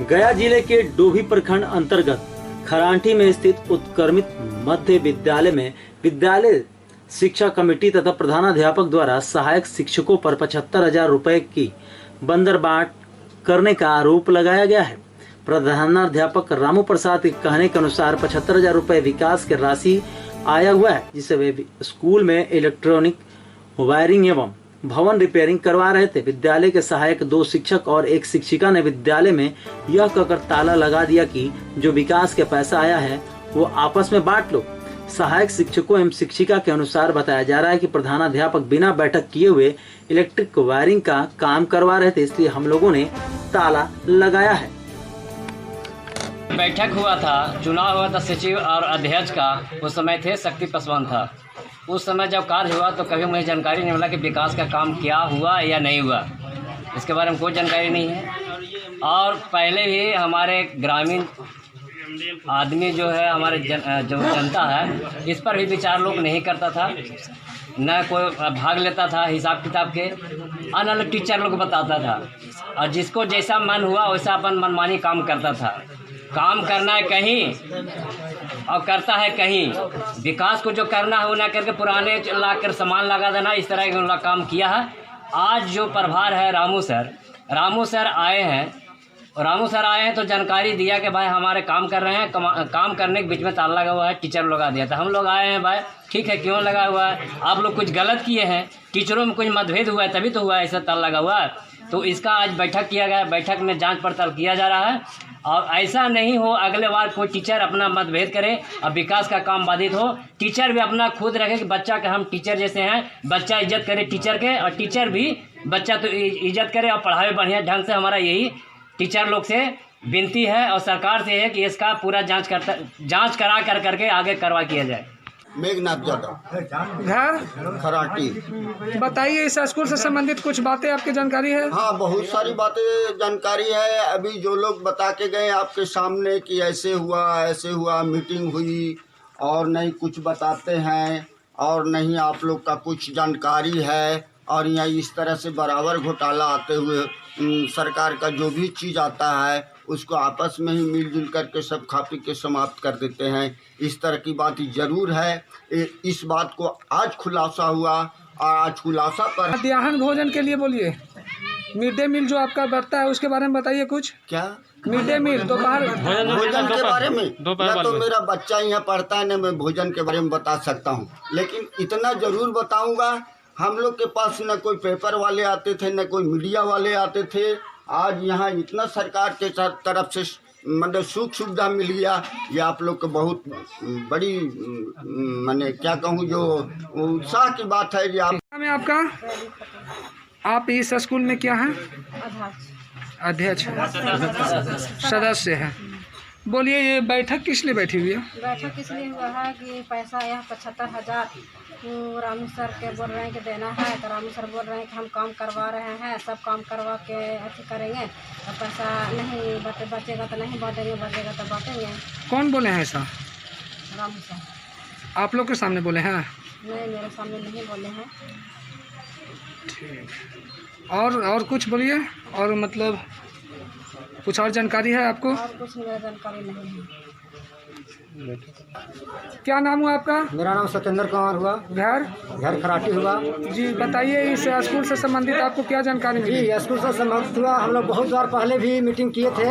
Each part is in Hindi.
गया जिले के डोभी प्रखंड अंतर्गत खरांठी में स्थित उत्क्रमित मध्य विद्यालय में विद्यालय शिक्षा कमेटी तथा प्रधानाध्यापक द्वारा सहायक शिक्षकों पर 75,000 रुपए की बंदरबाट करने का आरोप लगाया गया है। प्रधानाध्यापक रामू प्रसाद के कहने के अनुसार 75,000 रुपए विकास की राशि आया हुआ है, जिसे वे स्कूल में इलेक्ट्रॉनिक वायरिंग एवं भवन रिपेयरिंग करवा रहे थे। विद्यालय के सहायक 2 शिक्षक और 1 शिक्षिका ने विद्यालय में यह कहकर ताला लगा दिया कि जो विकास का पैसा आया है वो आपस में बांट लो। सहायक शिक्षकों एवं शिक्षिका के अनुसार बताया जा रहा है कि प्रधानाध्यापक बिना बैठक किए हुए इलेक्ट्रिक वायरिंग का काम करवा रहे थे, इसलिए हम लोगों ने ताला लगाया है। बैठक हुआ था, चुनाव हुआ था सचिव और अध्यक्ष का। उस समय थे शक्ति पासवान था। उस समय जब कार्य हुआ तो कभी मुझे जानकारी नहीं मिला कि विकास का काम क्या हुआ या नहीं हुआ, इसके बारे में कोई जानकारी नहीं है। और पहले भी हमारे ग्रामीण आदमी जो है, हमारे जो जनता है, इस पर भी विचार लोग नहीं करता था, न कोई भाग लेता था हिसाब किताब के। अलग टीचर लोग बताता था और जिसको जैसा मन हुआ वैसा अपन मनमानी काम करता था। काम करना है कहीं और करता है कहीं। विकास को जो करना है वो ना करके पुराने ला कर सामान लगा देना, इस तरह का काम किया है। आज जो प्रभार है रामू सर आए हैं, और रामू सर आए हैं तो जानकारी दिया कि भाई हमारे काम कर रहे हैं, काम करने के बीच में ताला लगा हुआ है, टीचर लगा दिया था। हम लोग आए हैं, भाई ठीक है क्यों लगा हुआ है, आप लोग कुछ गलत किए हैं, टीचरों में कुछ मतभेद हुआ है तभी तो हुआ है, ऐसा ताला लगा हुआ है। तो इसका आज बैठक किया गया, बैठक में जांच पड़ताल किया जा रहा है और ऐसा नहीं हो अगले बार कोई टीचर अपना मतभेद करे और विकास का काम बाधित हो। टीचर भी अपना खुद रखे कि बच्चा के हम टीचर जैसे हैं, बच्चा इज्जत करे टीचर के और टीचर भी बच्चा तो इज्जत करे और पढ़ावे बढ़िया ढंग से। हमारा यही टीचर लोग से विनती है और सरकार से है कि इसका पूरा जांच करा करके आगे कार्रवाई किया जाए। मेघनाथ यादव, घर खराटी। बताइए, इस स्कूल से संबंधित कुछ बातें आपकी जानकारी है? हाँ, बहुत सारी बातें जानकारी है। अभी जो लोग बता के गए आपके सामने कि ऐसे हुआ, मीटिंग हुई, और नहीं कुछ बताते हैं और नहीं आप लोग का कुछ जानकारी है। और यहाँ इस तरह से बराबर घोटाला आते हुए सरकार का जो भी चीज़ आता है उसको आपस में ही मिलजुल करके सब खा पी के समाप्त कर देते हैं। इस तरह की बात ज़रूर है। इस बात को आज खुलासा हुआ और आज खुलासा पर मध्याह्न भोजन के लिए बोलिए, मिड डे मील जो आपका बढ़ता है उसके बारे में बताइए कुछ। क्या मिड डे मील दोपहर भोजन के बारे में? ना तो मेरा बच्चा यहाँ पढ़ता है, ना मैं भोजन के बारे में बता सकता हूँ, लेकिन इतना ज़रूर बताऊँगा, हम लोग के पास न कोई पेपर वाले आते थे, न कोई मीडिया वाले आते थे। आज यहाँ इतना सरकार के तरफ से मतलब सुख सुविधा मिल गया, ये आप लोग को बहुत बड़ी मैंने क्या कहूँ जो उत्साह की बात है। आप में आपका, आप इस स्कूल में क्या हैं? अध्यक्ष सदस्य हैं। बोलिए, ये बैठक किस लिए बैठी हुई है? बैठक इसलिए हुआ है कि पैसा यह 75,000 रामू सर के बोल रहे हैं कि देना है, तो रामू सर बोल रहे हैं कि हम काम करवा रहे हैं, सब काम करवा के अच्छी करेंगे, तो पैसा नहीं बचेगा तो नहीं बांटेंगे, बचेगा तो बांटेंगे। कौन बोले हैं ऐसा? रामू सर। आप लोग के सामने बोले हैं? नहीं, मेरे सामने नहीं बोले हैं। ठीक। और कुछ बोलिए, और मतलब कुछ और जानकारी है आपको? और कुछ मेरा जानकारी नहीं है। क्या नाम हुआ आपका? मेरा नाम सत्येंद्र कुमार हुआ। घर खराटी हुआ। जी बताइए, इस स्कूल से संबंधित आपको क्या जानकारी मिली? जी, स्कूल से संबंधित हुआ, हम लोग बहुत बार पहले भी मीटिंग किए थे,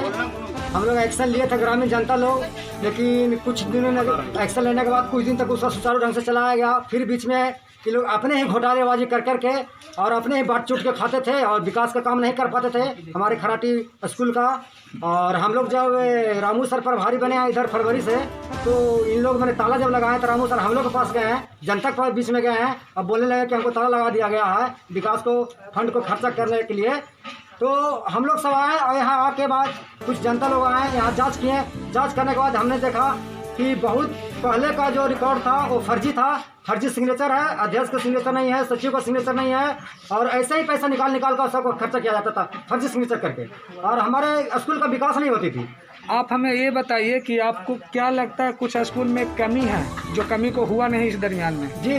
हम लोग एक्शन लिए थे ग्रामीण जनता लोग, लेकिन कुछ दिनों में एक्शन लेने के बाद कुछ दिन तक उसका सुचारू ढंग से चलाया गया। फिर बीच में कि लोग अपने ही घोटालेबाजी कर करके और अपने ही बांट चूट के खाते थे और विकास का काम नहीं कर पाते थे हमारे खराटी स्कूल का। और हम लोग जब रामू सर पर भारी बने हैं इधर फरवरी से, तो इन लोग मैंने ताला जब लगाया तो रामू सर हम लोग के पास गए हैं, जनता के बीच में गए हैं, अब बोलने लगे कि हमको ताला लगा दिया गया है विकास को फंड को खर्चा करने के लिए। तो हम लोग सब आए और यहाँ आके बाद कुछ जनता लोग आए, यहाँ जांच किए। जांच करने के बाद हमने देखा कि बहुत पहले का जो रिकॉर्ड था वो फर्जी था, फर्जी सिग्नेचर है, अध्यक्ष का सिग्नेचर नहीं है, सचिव का सिग्नेचर नहीं है, और ऐसे ही पैसा निकाल कर सबको खर्चा किया जाता था फर्जी सिग्नेचर करके, और हमारे स्कूल का विकास नहीं होती थी। आप हमें ये बताइए कि आपको क्या लगता है कुछ स्कूल में कमी है जो कमी को हुआ नहीं इस दरमियान में? जी,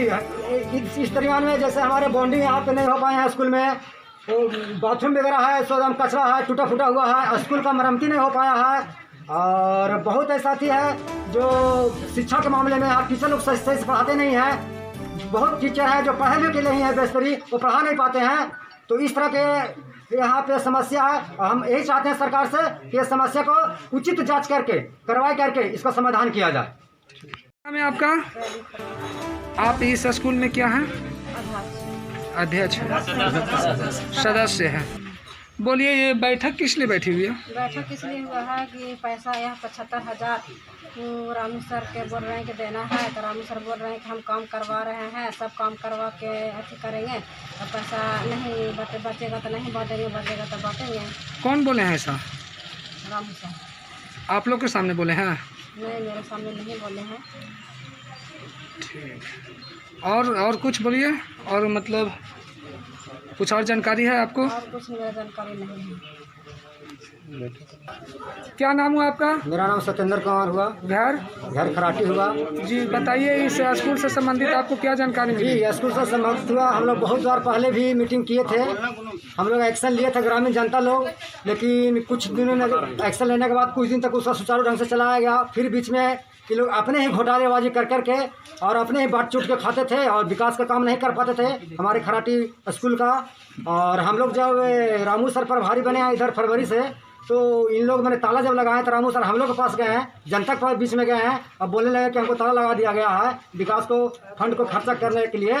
इस दरमियान में जैसे हमारे बॉन्डिंग यहाँ पे नहीं हो पाए हैं स्कूल में, तो बाथरूम वगैरह है, सो एकदम कचरा है, टूटा फूटा हुआ है, स्कूल का मरम्मती नहीं हो पाया है। और बहुत ऐसा थी है जो शिक्षा के मामले में आप टीचर लोग सही से पढ़ाते नहीं हैं। बहुत टीचर है जो पढ़े लिखे नहीं है बेहतरी, वो पढ़ा नहीं पाते हैं। तो इस तरह के यहाँ पे समस्या है। हम यही चाहते हैं सरकार से कि इस समस्या को उचित जांच करके कार्रवाई करके इसका समाधान किया जाए। नाम है आपका? आप इस स्कूल में क्या हैं? अध्यक्ष सदस्य हैं। बोलिए, ये बैठक किस लिए बैठी हुई है? बैठक इसलिए हुआ है कि पैसा यह 75,000 रामू सर के बोल रहे हैं कि देना है। तो रामू सर बोल रहे हैं कि हम काम करवा रहे हैं, सब काम करवा के अच्छी करेंगे। तो पैसा नहीं बचेगा तो नहीं बांटेंगे, बचेगा तो बांटेंगे। कौन बोले हैं ऐसा? रामू सर। आप लोग के सामने बोले हैं? नहीं, मेरे सामने नहीं बोले हैं। और कुछ बोलिए, और मतलब कुछ और जानकारी है आपको? और कुछ मेरा जानकारी नहीं है। क्या नाम हुआ आपका? मेरा नाम सत्येंद्र कुमार हुआ। घर खराटी हुआ। जी बताइए, इस स्कूल से संबंधित आपको क्या जानकारी मिली? जी, स्कूल से संबंधित हुआ। हम लोग बहुत बार पहले भी मीटिंग किए थे, हम लोग एक्शन लिए थे ग्रामीण जनता लोग, लेकिन कुछ दिनों में एक्शन लेने के बाद कुछ दिन तक उसका सुचारू ढंग से चलाया गया। फिर बीच में ये लोग अपने ही घोटालेबाजी कर करके और अपने ही बांट चूट के खाते थे और विकास का काम नहीं कर पाते थे हमारे खराटी स्कूल का। और हम लोग जब रामू सर पर भारी बने हैं इधर फरवरी से, तो इन लोग मैंने ताला जब लगाए तो रामू सर हम लोग के पास गए हैं, जनता के बीच में गए हैं। अब बोलने लगे कि हमको ताला लगा दिया गया है विकास को, फंड को खर्चा करने के लिए।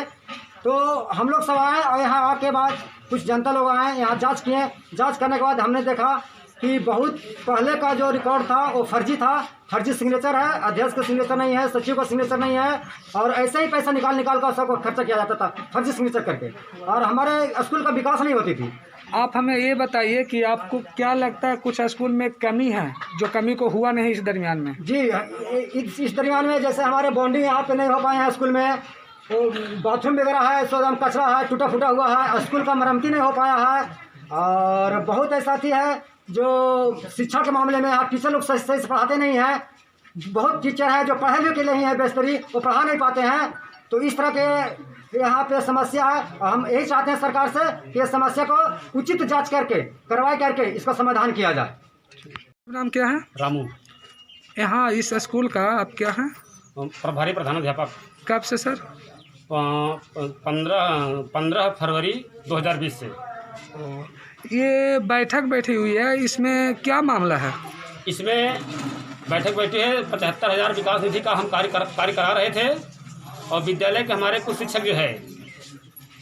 तो हम लोग सब आए और यहाँ आके बाद कुछ जनता लोग आए, यहाँ जांच किए। जांच करने के बाद हमने देखा कि बहुत पहले का जो रिकॉर्ड था वो फर्जी था। फर्जी सिग्नेचर है, अध्यक्ष का सिग्नेचर नहीं है, सचिव का सिग्नेचर नहीं है, और ऐसे ही पैसा निकाल कर सबको खर्चा किया जाता था फर्जी सिग्नेचर करके, और हमारे स्कूल का विकास नहीं होती थी। आप हमें ये बताइए कि आपको क्या लगता है कुछ स्कूल में कमी है, जो कमी को हुआ नहीं इस दरमियान में? जी, इस दरमियान में जैसे हमारे बॉन्डिंग यहाँ पे नहीं हो पाए हैं स्कूल में, तो बाथरूम वगैरह है, सो एकदम कचरा है, टूटा फूटा हुआ है, स्कूल का मरम्मती नहीं हो पाया है। और बहुत ऐसा थी है जो शिक्षा के मामले में आप टीचर लोग सही से पढ़ाते नहीं हैं। बहुत टीचर है जो पढ़े लिखे नहीं है बेहतरी, वो पढ़ा नहीं पाते हैं। तो इस तरह के यहाँ पे समस्या है। हम यही चाहते हैं सरकार से कि इस समस्या को उचित जांच करके कार्रवाई करके इसका समाधान किया जाए। नाम क्या है? रामू। यहाँ इस स्कूल का आप क्या हैं? प्रभारी प्रधानाध्यापक। कब से सर? 15 फरवरी 2020 से। ये बैठक बैठी हुई है, इसमें क्या मामला है? इसमें बैठक बैठी है, 75,000 विकास निधि का हम कार्य करा रहे थे, और विद्यालय के हमारे कुछ शिक्षक जो है,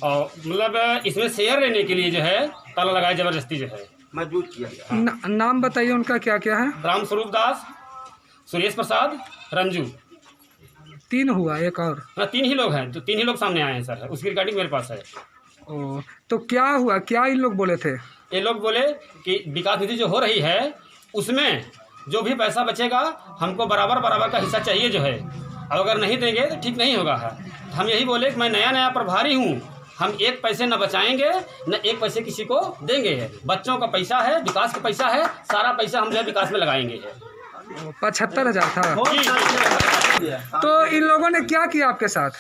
और मतलब इसमें शेयर लेने के लिए जो है ताला लगाया जबरदस्ती जो है मजबूर किया गया। नाम बताइए उनका, क्या क्या है? राम स्वरूप दास, सुरेश प्रसाद, रंजू। 3 हुआ, एक और? 3 ही लोग हैं, तो 3 ही लोग सामने आए हैं सर, उसकी रिकॉर्डिंग मेरे पास है। ओ, तो क्या हुआ, क्या इन लोग बोले थे? ये लोग बोले कि विकास निधि जो हो रही है उसमें जो भी पैसा बचेगा हमको बराबर का हिस्सा चाहिए जो है, और अगर नहीं देंगे तो ठीक नहीं होगा है। हम यही बोले कि मैं नया प्रभारी हूँ, हम 1 पैसे न बचाएंगे न 1 पैसे किसी को देंगे है। बच्चों का पैसा है, विकास का पैसा है, सारा पैसा हम जो है विकास में लगाएंगे है। 75,000 था। तो इन लोगों ने क्या किया आपके साथ?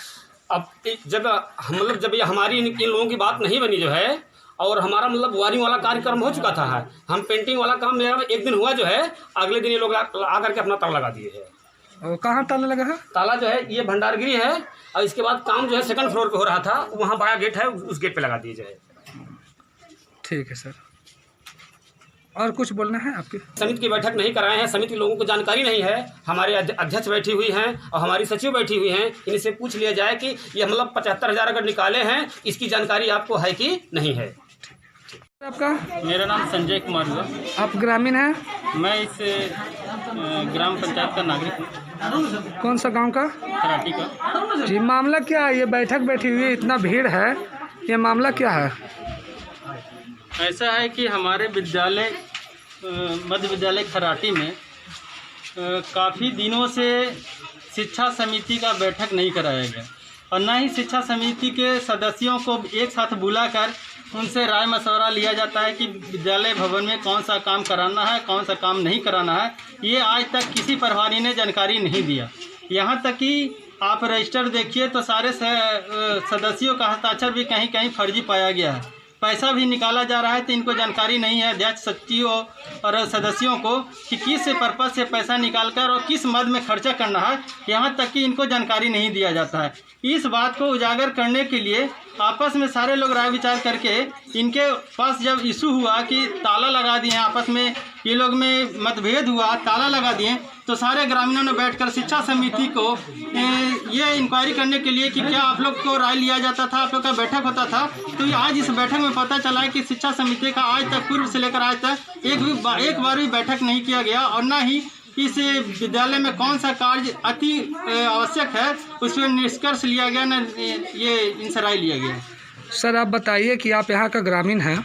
अब जब मतलब जब ये हमारी इन लोगों की बात नहीं बनी जो है, और हमारा मतलब वायरिंग वाला कार्यक्रम हो चुका था है, हम पेंटिंग वाला काम मेरा 1 दिन हुआ जो है, अगले दिन ये लोग आकर के अपना ताला लगा दिए है। कहाँ ताला लगा है? ताला जो है ये भंडारगिरी है, और इसके बाद काम जो है 2nd फ्लोर पे हो रहा था, वहाँ बड़ा गेट है, उस गेट पे लगा दिए जो है। ठीक है सर, और कुछ बोलना है आपकी? समिति की बैठक नहीं कराए हैं, समिति के लोगों को जानकारी नहीं है। हमारे अध्यक्ष बैठी हुई हैं और हमारी सचिव बैठी हुई हैं, इनसे पूछ लिया जाए कि ये मतलब 75,000 अगर निकाले हैं, इसकी जानकारी आपको है कि नहीं है। आपका? मेरा नाम संजय कुमार हुआ। आप ग्रामीण हैं? मैं इस ग्राम पंचायत का नागरिक हूँ। कौन सा गांव का? खराटी का। जी, मामला क्या है? ये बैठक बैठी हुई है, इतना भीड़ है, ये मामला क्या है? ऐसा है कि हमारे विद्यालय मध्य विद्यालय खराटी में काफ़ी दिनों से शिक्षा समिति का बैठक नहीं कराया गया, और न ही शिक्षा समिति के सदस्यों को एक साथ बुलाकर उनसे राय मशवरा लिया जाता है कि विद्यालय भवन में कौन सा काम कराना है, कौन सा काम नहीं कराना है। ये आज तक किसी प्रभारी ने जानकारी नहीं दिया। यहाँ तक कि आप रजिस्टर देखिए तो सारे सदस्यों का हस्ताक्षर भी कहीं कहीं फर्जी पाया गया है। पैसा भी निकाला जा रहा है तो इनको जानकारी नहीं है अध्यक्ष सचिव और सदस्यों को कि किस पर्पज़ से पैसा निकालकर और किस मद में खर्चा करना है, यहाँ तक कि इनको जानकारी नहीं दिया जाता है। इस बात को उजागर करने के लिए आपस में सारे लोग राय विचार करके इनके पास जब इशू हुआ कि ताला लगा दिए, आपस में ये लोग में मतभेद हुआ, ताला लगा दिए, तो सारे ग्रामीणों ने बैठकर शिक्षा समिति को ये इंक्वायरी करने के लिए कि क्या आप लोग को राय लिया जाता था, आप लोग का बैठक होता था। तो आज इस बैठक में पता चला है कि शिक्षा समिति का आज तक पूर्व से लेकर आज तक एक बार भी बैठक नहीं किया गया और ना ही इस विद्यालय में कौन सा कार्य अति आवश्यक है उस पर निष्कर्ष लिया गया, न ये इनसे राय लिया गया। सर आप बताइए कि आप यहाँ का ग्रामीण हैं,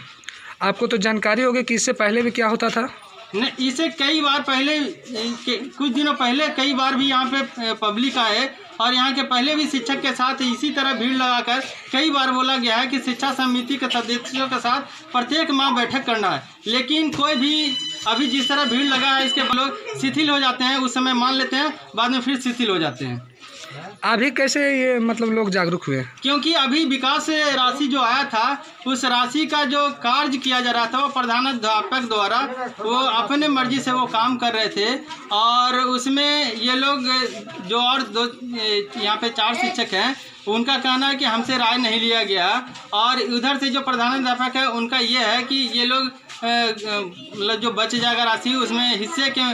आपको तो जानकारी होगी कि इससे पहले भी क्या होता था? नहीं, इससे कई बार पहले कुछ दिनों पहले कई बार भी यहाँ पे पब्लिक आए और यहाँ के पहले भी शिक्षक के साथ इसी तरह भीड़ लगाकर कई बार बोला गया है कि शिक्षा समिति के सदस्यों के साथ प्रत्येक माह बैठक करना है, लेकिन कोई भी अभी जिस तरह भीड़ लगा है इसके लोग शिथिल हो जाते हैं, उस समय मान लेते हैं, बाद में फिर शिथिल हो जाते हैं। अभी कैसे ये मतलब लोग जागरूक हुए? क्योंकि अभी विकास राशि जो आया था उस राशि का जो कार्य किया जा रहा था वो प्रधानाध्यापक द्वारा वो अपने मर्जी से वो काम कर रहे थे और उसमें ये लोग जो और दो यहाँ पे 4 शिक्षक हैं उनका कहना है कि हमसे राय नहीं लिया गया और उधर से जो प्रधानाध्यापक है उनका ये है कि ये लोग मतलब जो बच जाएगा राशि उसमें हिस्से के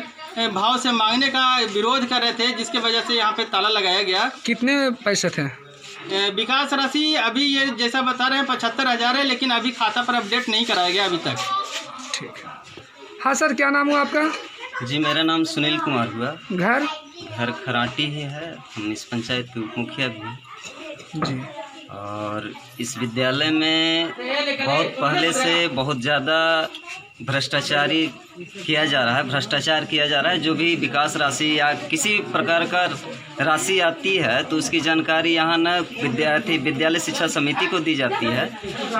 भाव से मांगने का विरोध कर रहे थे, जिसके वजह से यहाँ पे ताला लगाया गया। कितने पैसे थे? विकास राशि अभी ये जैसा बता रहे हैं 75,000 है, लेकिन अभी खाता पर अपडेट नहीं कराया गया अभी तक। ठीक है। हाँ सर, क्या नाम हुआ आपका? जी मेरा नाम सुनील कुमार हुआ। घर खराटी ही है, हम इस पंचायत के उप मुखिया भी हैं जी। और इस विद्यालय में बहुत पहले से बहुत ज़्यादा भ्रष्टाचार किया जा रहा है। जो भी विकास राशि या किसी प्रकार का राशि आती है तो उसकी जानकारी यहाँ न विद्यालय शिक्षा समिति को दी जाती है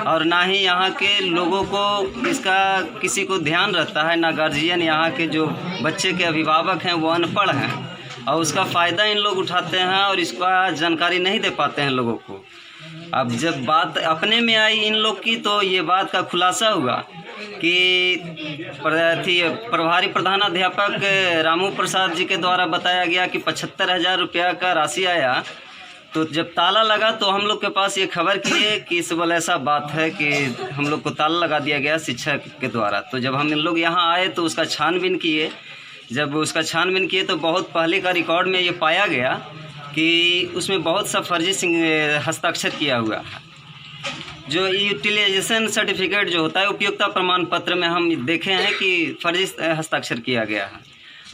और ना ही यहाँ के लोगों को इसका किसी को ध्यान रहता है, ना गार्जियन। यहाँ के जो बच्चे के अभिभावक हैं वो अनपढ़ हैं और उसका फ़ायदा इन लोग उठाते हैं और इसका जानकारी नहीं दे पाते हैं लोगों को। अब जब बात अपने में आई इन लोग की तो ये बात का खुलासा हुआ कि प्रभारी प्रधानाध्यापक रामू प्रसाद जी के द्वारा बताया गया कि 75,000 रुपया का राशि आया। तो जब ताला लगा तो हम लोग के पास ये खबर किए कि इस बोले ऐसा बात है कि हम लोग को ताला लगा दिया गया शिक्षक के द्वारा। तो जब हम लोग यहाँ आए तो उसका छानबीन किए। जब उसका छानबीन किए तो बहुत पहले का रिकॉर्ड में ये पाया गया कि उसमें बहुत सा फर्जी हस्ताक्षर किया हुआ है। जो यूटिलाइजेशन सर्टिफिकेट जो होता है उपयोगिता प्रमाण पत्र में हम देखे हैं कि फर्जी हस्ताक्षर किया गया है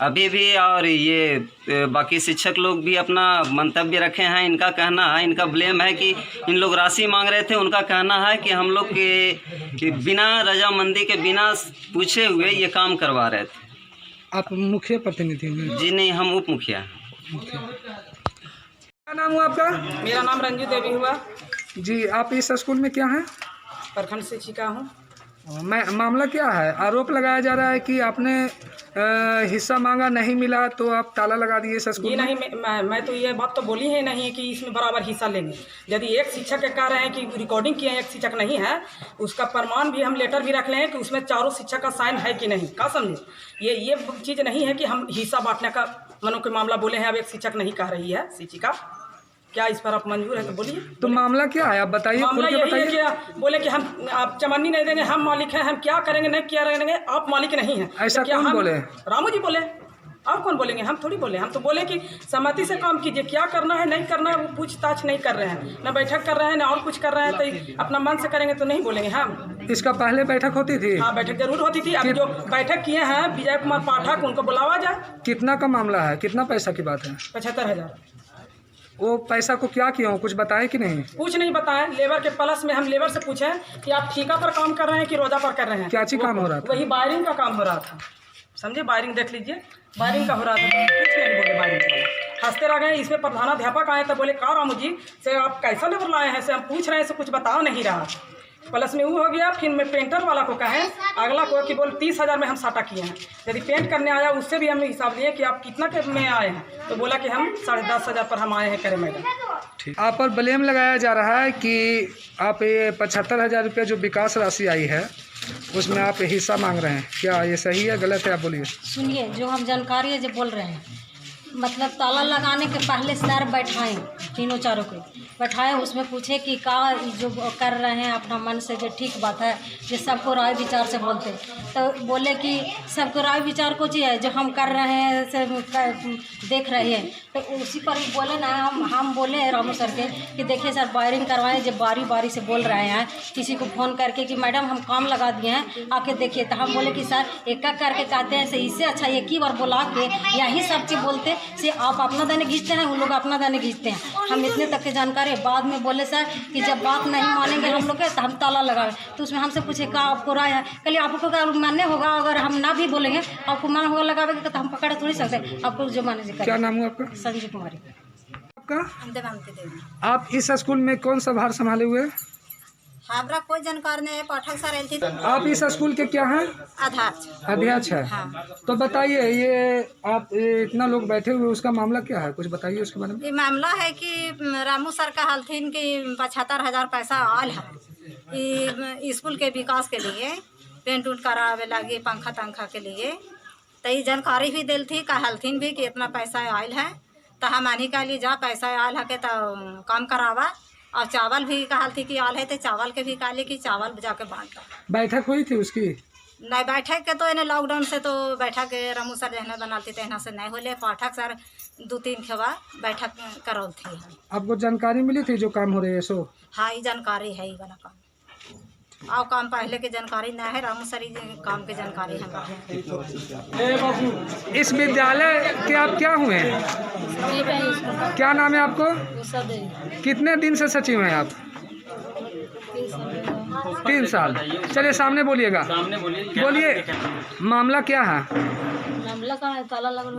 अभी भी। और ये बाकी शिक्षक लोग भी अपना मंतव्य रखे हैं। इनका कहना है, इनका ब्लेम है कि इन लोग राशि मांग रहे थे। उनका कहना है कि हम लोग के बिना रजामंदी के बिना पूछे हुए ये काम करवा रहे थे। आप मुखिया प्रतिनिधि हैं? जी नहीं, हम उप मुखिया हैं। क्या नाम हुआ आपका? मेरा नाम रंजू देवी हुआ जी। आप इस स्कूल में क्या हैं? प्रखंड शिक्षिका हूँ। मामला क्या है? आरोप लगाया जा रहा है कि आपने हिस्सा मांगा, नहीं मिला तो आप ताला लगा दिए इस स्कूल ये में। नहीं, मैं तो ये बात तो बोली ही नहीं कि इसमें बराबर हिस्सा लेंगे। यदि एक शिक्षक कह रहे हैं कि रिकॉर्डिंग किए हैं, एक शिक्षक नहीं है, उसका प्रमाण भी हम लेटर भी रख लें कि उसमें चारों शिक्षक का साइन है कि नहीं। क्या समझे? ये चीज़ नहीं है कि हम हिस्सा बांटने का मनो के मामला बोले हैं। अब एक शिक्षक नहीं कह रही है शिक्षिका, क्या इस पर आप मंजूर है तो बोलिए। तो मामला क्या है आप बताइए। मामला यही है कि बोले कि हम आप चमन्नी नहीं देंगे, हम मालिक हैं, हम क्या करेंगे नहीं क्या करेंगे, आप मालिक नहीं हैं। ऐसा क्या कौन बोले? रामू जी बोले। आप कौन बोलेंगे? हम थोड़ी बोले। हम तो बोले कि सहमति से काम कीजिए, क्या करना है नहीं करना है वो पूछताछ नहीं कर रहे हैं, ना बैठक कर रहे हैं ना और कुछ कर रहे हैं। तो अपना मन से करेंगे तो नहीं बोलेंगे हम। इसका पहले बैठक होती थी? हाँ, बैठक जरूर होती थी। अब जो बैठक किए हैं विजय कुमार पाठक, उनको बुलावा जाए। कितना का मामला है? कितना पैसा की बात है? 75,000। वो पैसा को क्या किया हूँ, कुछ बताए कि नहीं? कुछ नहीं बताए। लेबर के प्लस में हम लेबर से पूछे कि आप ठेका पर काम कर रहे हैं कि रोजा पर कर रहे हैं। क्या चीज काम हो रहा था? वही वायरिंग का काम हो रहा था। समझे? वायरिंग देख लीजिए, वायरिंग का हो रहा था। कुछ नहीं बोले वायरिंग का, हंसते रह गए। इसमें प्रधानाध्यापक आए तो बोले का रामू जी से आप कैसा लेबर लाए हैं, से हम पूछ रहे हैं, से कुछ बता नहीं रहा। प्लस में वो हो गया। फिर मैं पेंटर वाला को कहें, अगला को कि बोल 30,000 में हम साटा किए हैं। यदि पेंट करने आया उससे भी हमने हिसाब लिए कि आप कितना के में आए हैं, तो बोला कि हम 10,500 पर हम आए हैं करे मैडम। आप पर ब्लेम लगाया जा रहा है कि आप ये 75,000 रुपये जो विकास राशि आई है उसमें आप हिस्सा मांग रहे हैं, क्या ये सही है गलत है? आप बोलिए। सुनिए, जो हम जानकारी है जो बोल रहे हैं, मतलब ताला लगाने के पहले सर बैठाएं, तीनों चारों को बैठाएं, उसमें पूछे कि का जो कर रहे हैं अपना मन से जो ठीक बात है, जो सबको राय विचार से बोलते, तो बोले कि सबको राय विचार को चाहिए जो हम कर रहे हैं से देख रहे हैं, तो उसी पर ही बोले ना। हम बोले रामू सर के कि देखिए सर वायरिंग करवाएं, जब बारी बारी से बोल रहे हैं, किसी को फ़ोन करके कि मैडम हम काम लगा दिए हैं आके देखिए, तो हम बोले कि सर एक एक करके कहते हैं से इससे अच्छा एक ही बार बुला के यही सबके बोलते से आप अपना दाने खींचते हैं, उन लोग अपना दाने खींचते हैं। हम इतने तक की जानकारी बाद में बोले सर कि जब बात नहीं मानेंगे हम लोग के तो हम ताला लगाए। तो उसमें हमसे पूछे का आपको राय है, कल आपको क्या मानने होगा, अगर हम ना भी बोलेंगे आपको माना होगा लगावे तो हम पकड़ थोड़ी सकते, आपको जो माने से। क्या नाम है आपका? संजय कुमारी। आपका? आप इस स्कूल में कौन सा भार संभाले हुए? हमारा कोई जानकारी नहीं है, पाठक सर आई थी। आप इस स्कूल के क्या हैं? अध्यक्ष है। हाँ। तो बताइए, ये आप इतना लोग बैठे हुए उसका मामला क्या है, कुछ बताइए उसके बारे में। ये मामला है कि रामू सर का हलथिन की 75,000 पैसा आयल है स्कूल के विकास के लिए, पेंट उंट करावे लगे, पंखा तंखा के लिए। तो ये जानकारी भी दिल थी का हलथिन भी कि इतना पैसा आयल है, तो हम आने के लिए जा पैसा आयल है के तो काम करावा। और चावल भी कहल थी कि आल है, तो चावल के भी कहले कि चावल जाके बांट। बैठक हुई थी उसकी? नहीं, बैठक के तो इन्हें लॉकडाउन से तो बैठक रामू सर जहना बनाती तेना से नहीं होले। पाठक सर 2-3 खेवा बैठक करल थी। आपको जानकारी मिली थी जो काम हो रही है सो? हाँ, ये जानकारी है, ये वाला काम और काम पहले की जानकारी नहीं है। रामू सर काम की जानकारी है। इस विद्यालय के आप क्या हुए हैं? क्या नाम है आपको? कितने दिन से सचिव हैं आप? 3 साल। चलिए सामने बोलिएगा। बोलिए, मामला क्या है? मामला का है ताला लगा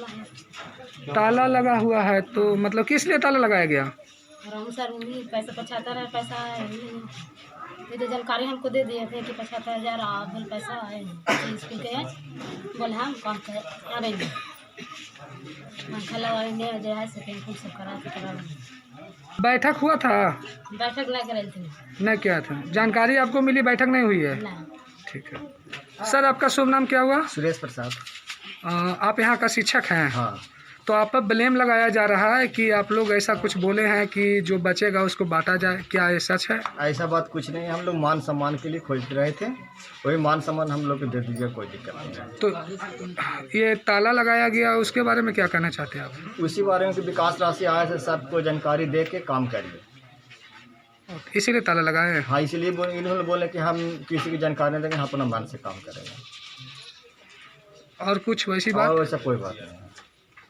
है। ताला लगा हुआ है, तो मतलब किस लिए ताला लगाया गया? रामू सर पैसा 75,000 पैसा है, ये तो जानकारी हमको दे दिए थे कि 75,000 बिल पैसा आए स्कूल के। बोले हम काम करेंगे, पंखा लगाएंगे, जो है सेकेंड फुल सब करा। बैठक हुआ था? बैठक नहीं कराई थी। नहीं किया था। जानकारी आपको मिली, बैठक नहीं हुई है? ठीक है। सर आपका शुभ नाम क्या हुआ? सुरेश प्रसाद। आप यहाँ का शिक्षक हैं? हाँ। तो आप पर ब्लेम लगाया जा रहा है कि आप लोग ऐसा कुछ बोले हैं कि जो बचेगा उसको बांटा जाए, क्या ये सच है? ऐसा बात कुछ नहीं, हम लोग मान सम्मान के लिए खोज रहे थे, वही मान सम्मान हम लोग को दे दीजिए, कोई दिक्कत नहीं है। तो ये ताला लगाया गया, उसके बारे में क्या कहना चाहते हैं आप? उसी बारे में कि विकास राशि आया है, सबको जानकारी दे के काम करिए, इसीलिए ताला लगाए हैं? हाँ, इसीलिए इन्होंने बोले कि हम किसी की जानकारी नहीं देंगे, हम अपना मन से काम करेंगे। और कुछ वैसी बात? और वैसा कोई बात नहीं।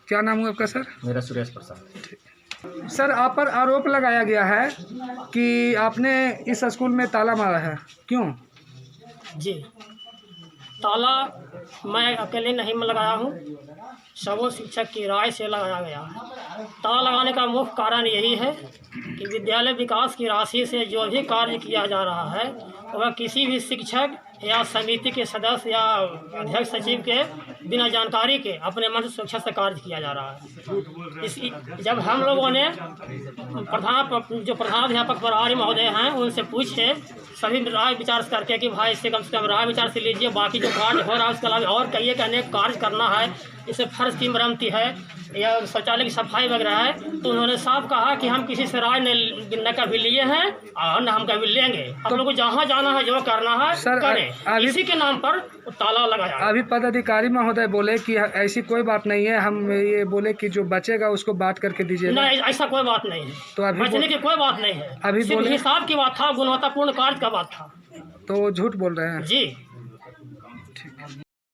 क्या नाम हुआ आपका सर? मेरा सुरेश प्रसाद। सर आप पर आरोप लगाया गया है कि आपने इस स्कूल में ताला मारा है, क्यों? जी, ताला मैं अकेले नहीं लगाया हूँ, सबों शिक्षक की राय से लगाया गया। ताला लगाने का मुख्य कारण यही है कि विद्यालय विकास की राशि से जो भी कार्य किया जा रहा है वह किसी भी शिक्षक या समिति के सदस्य या अध्यक्ष सचिव के बिना जानकारी के अपने मन से स्वेच्छा से कार्य किया जा रहा है। जब हम लोगों ने प्रधानाध्यापक प्रभारी महोदय हैं उनसे पूछे, सभी राय विचार करके कि भाई इससे कम से कम राय विचार से लीजिए, बाकी जो कार्य हो रहा है उसके अलावा और कई अनेक कार्य करना है, इसे फर्श की मरम्मती है या शौचालय की सफाई वगैरह है, तो उन्होंने साफ कहा कि हम किसी से राय न कभी लिए हैं और न हम कभी लेंगे। हम लोग को जहाँ जाना है जो करना है करें, इसी के नाम पर ताला लगाया। अभी पदाधिकारी महोदय बोले कि ऐसी कोई बात नहीं है, हम ये बोले कि जो बचेगा उसको बांट करके दीजिए। नहीं, ऐसा कोई बात नहीं है, तो अभी बचने की कोई बात नहीं है, अभी सिर्फ हिसाब की बात था, गुणवत्तापूर्ण कार्य का बात था। तो झूठ बोल रहे हैं जी।